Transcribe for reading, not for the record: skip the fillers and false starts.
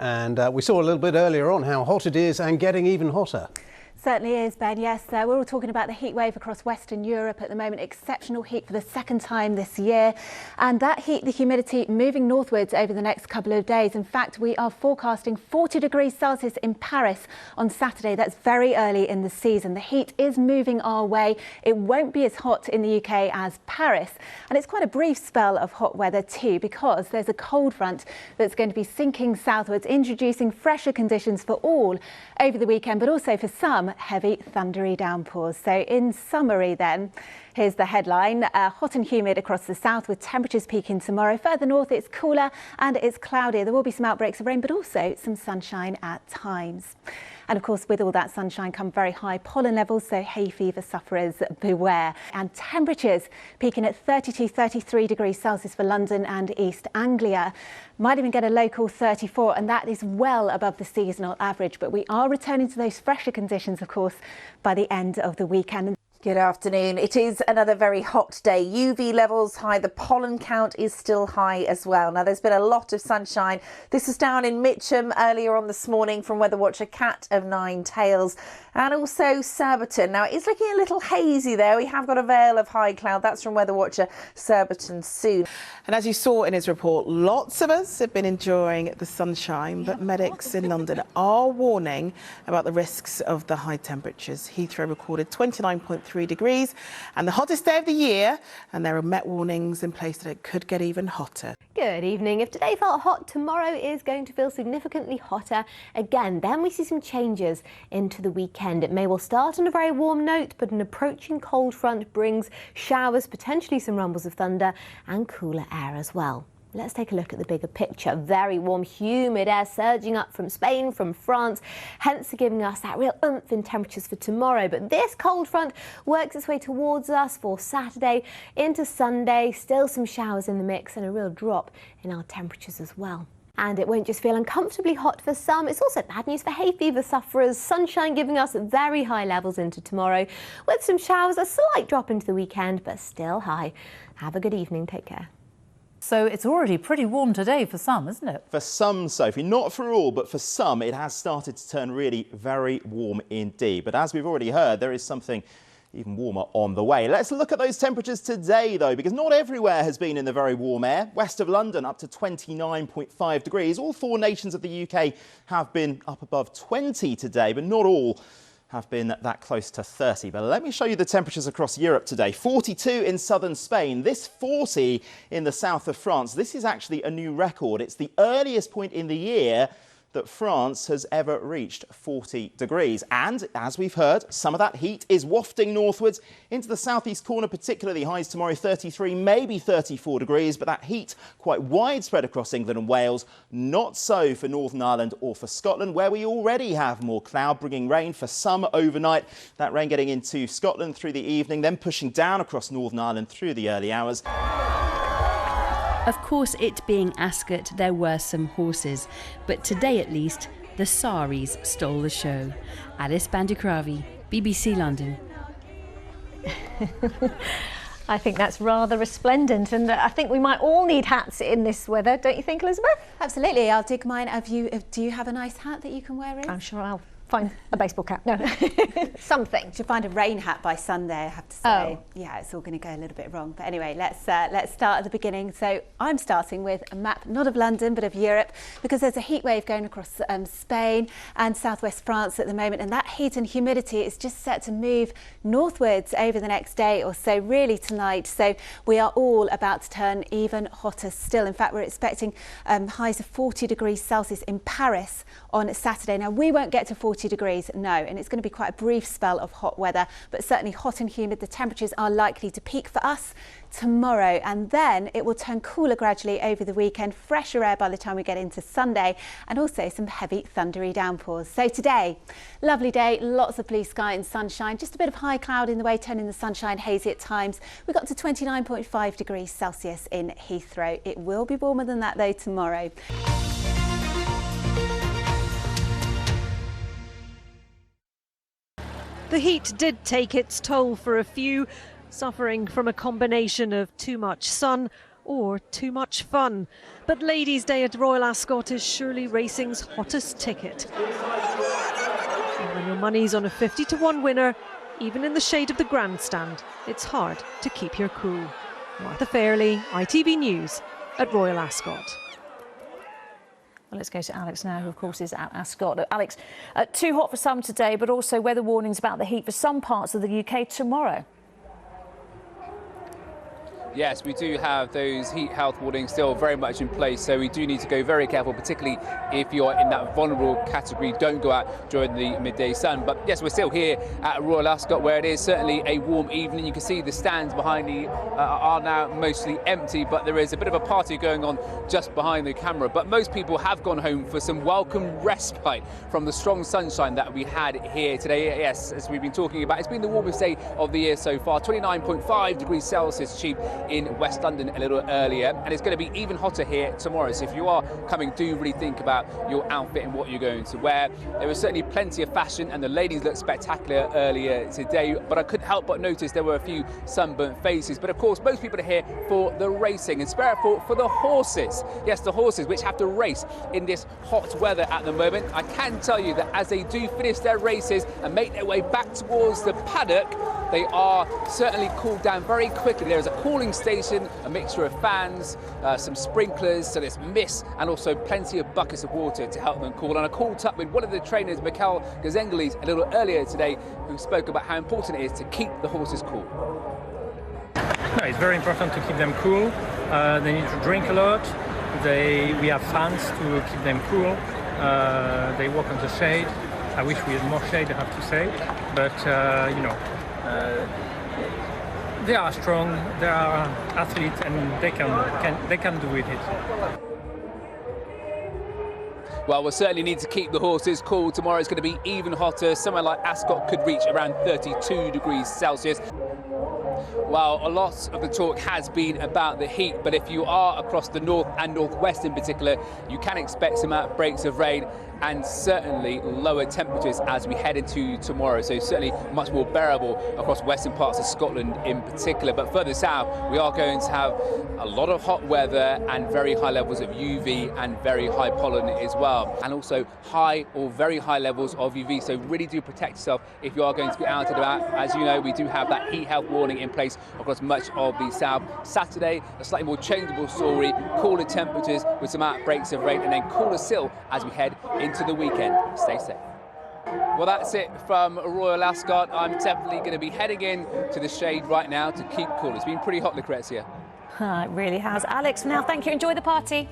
And we saw a little bit earlier on how hot it is and getting even hotter. Certainly is, Ben. Yes, we're all talking about the heat wave across Western Europe at the moment. Exceptional heat for the second time this year. And that heat, the humidity moving northwards over the next couple of days. In fact, we are forecasting 40 degrees Celsius in Paris on Saturday. That's very early in the season. The heat is moving our way. It won't be as hot in the UK as Paris. And it's quite a brief spell of hot weather too, because there's a cold front that's going to be sinking southwards, introducing fresher conditions for all over the weekend, but also for some heavy thundery downpours. So in summary then, here's the headline. Hot and humid across the south with temperatures peaking tomorrow. Further north it's cooler and it's cloudier. There will be some outbreaks of rain but also some sunshine at times. And of course, with all that sunshine come very high pollen levels, so hay fever sufferers beware. And temperatures peaking at 33 degrees Celsius for London and East Anglia. Might even get a local 34, and that is well above the seasonal average. But we are returning to those fresher conditions, of course, by the end of the weekend. Good afternoon. It is another very hot day. UV levels high. The pollen count is still high as well. Now, there's been a lot of sunshine. This was down in Mitcham earlier on this morning from weatherwatcher Cat of Nine Tails, and also Surbiton. Now, it's looking a little hazy there. We have got a veil of high cloud. That's from weatherwatcher Surbiton soon. And as you saw in his report, lots of us have been enjoying the sunshine, but medics in London are warning about the risks of the high temperatures. Heathrow recorded 29.3 degrees and the hottest day of the year, and there are Met warnings in place that it could get even hotter. Good evening. If today felt hot, tomorrow is going to feel significantly hotter again. Then we see some changes into the weekend. It may well start on a very warm note, but an approaching cold front brings showers, potentially some rumbles of thunder and cooler air as well. Let's take a look at the bigger picture. Very warm, humid air surging up from Spain, from France, hence giving us that real oomph in temperatures for tomorrow. But this cold front works its way towards us for Saturday into Sunday. Still some showers in the mix and a real drop in our temperatures as well. And it won't just feel uncomfortably hot for some, it's also bad news for hay fever sufferers. Sunshine giving us very high levels into tomorrow, with some showers, a slight drop into the weekend, but still high. Have a good evening. Take care. So it's already pretty warm today for some, isn't it? For some, Sophie. Not for all, but for some, it has started to turn really very warm indeed. But as we've already heard, there is something even warmer on the way. Let's look at those temperatures today, though, because not everywhere has been in the very warm air. West of London up to 29.5 degrees. All four nations of the UK have been up above 20 today, but not all have been that close to 30. But let me show you the temperatures across Europe today. 42 in southern Spain, this 40 in the south of France. This is actually a new record. It's the earliest point in the year that France has ever reached 40 degrees. And as we've heard, some of that heat is wafting northwards into the southeast corner, particularly highs tomorrow 33, maybe 34 degrees, but that heat quite widespread across England and Wales. Not so for Northern Ireland or for Scotland, where we already have more cloud bringing rain for some overnight. That rain getting into Scotland through the evening, then pushing down across Northern Ireland through the early hours. Of course, it being Ascot, there were some horses, but today at least, the saris stole the show. Alice Bandikravi, BBC London. I think that's rather resplendent, and I think we might all need hats in this weather, don't you think, Elizabeth? Absolutely. I'll dig mine. Do you have a nice hat that you can wear in? I'm sure I'll find a baseball cap. No, something. Should find a rain hat by Sunday, I have to say. Oh. Yeah, it's all going to go a little bit wrong. But anyway, let's start at the beginning. So I'm starting with a map, not of London, but of Europe, because there's a heat wave going across Spain and southwest France at the moment. And that heat and humidity is just set to move northwards over the next day or so, really tonight. So we are all about to turn even hotter still. In fact, we're expecting highs of 40 degrees Celsius in Paris on Saturday. Now, we won't get to 40 degrees, no, and it's going to be quite a brief spell of hot weather, but certainly hot and humid. The temperatures are likely to peak for us tomorrow, and then it will turn cooler gradually over the weekend. Fresher air by the time we get into Sunday, and also some heavy thundery downpours. So today, lovely day, lots of blue sky and sunshine, just a bit of high cloud in the way, turning the sunshine hazy at times. We got to 29.5 degrees Celsius in Heathrow. It will be warmer than that though tomorrow. The heat did take its toll for a few, suffering from a combination of too much sun or too much fun. But Ladies' Day at Royal Ascot is surely racing's hottest ticket. And when your money's on a 50-to-1 winner, even in the shade of the grandstand, it's hard to keep your cool. Martha Fairley, ITV News at Royal Ascot. Well, let's go to Alex now, who of course is at Ascot. Alex, too hot for some today, but also weather warnings about the heat for some parts of the UK tomorrow. Yes, we do have those heat health warnings still very much in place, so we do need to go very careful, particularly if you're in that vulnerable category. Don't go out during the midday sun. But yes, we're still here at Royal Ascot, where it is certainly a warm evening. You can see the stands behind me are now mostly empty, but there is a bit of a party going on just behind the camera. But most people have gone home for some welcome respite from the strong sunshine that we had here today. Yes, as we've been talking about, it's been the warmest day of the year so far. 29.5 degrees Celsius achieved in West London a little earlier, and it's going to be even hotter here tomorrow. So if you are coming, do really think about your outfit and what you're going to wear. There was certainly plenty of fashion, and the ladies looked spectacular earlier today, but I couldn't help but notice there were a few sunburnt faces. But of course, most people are here for the racing, and spare a thought for the horses. Yes, the horses which have to race in this hot weather at the moment. I can tell you that as they do finish their races and make their way back towards the paddock, they are certainly cooled down very quickly. There is a cooling station, a mixture of fans, some sprinklers, so there's mist, and also plenty of buckets of water to help them cool. And I caught up with one of the trainers, Mikel Gazengelis, a little earlier today, who spoke about how important it is to keep the horses cool. No, it's very important to keep them cool. They need to drink a lot. We have fans to keep them cool. They walk on the shade. I wish we had more shade, I have to say, but you know, they are strong, they are athletes, and they can do with it. Well, we'll certainly need to keep the horses cool. Tomorrow it's going to be even hotter. Somewhere like Ascot could reach around 32 degrees Celsius. Well, a lot of the talk has been about the heat, but if you are across the north and northwest in particular, you can expect some outbreaks of rain and certainly lower temperatures as we head into tomorrow. So certainly much more bearable across western parts of Scotland in particular. But further south, we are going to have a lot of hot weather and very high levels of UV and very high pollen as well. And also high or very high levels of UV. So really do protect yourself if you are going to be out and about. As you know, we do have that heat health warning in place across much of the south. Saturday, a slightly more changeable story, cooler temperatures with some outbreaks of rain, and then cooler still as we head into the weekend. Stay safe. Well, that's it from Royal Ascot. I'm definitely going to be heading in to the shade right now to keep cool. It's been pretty hot, Lucrezia. It really has. Alex, for now, thank you. Enjoy the party.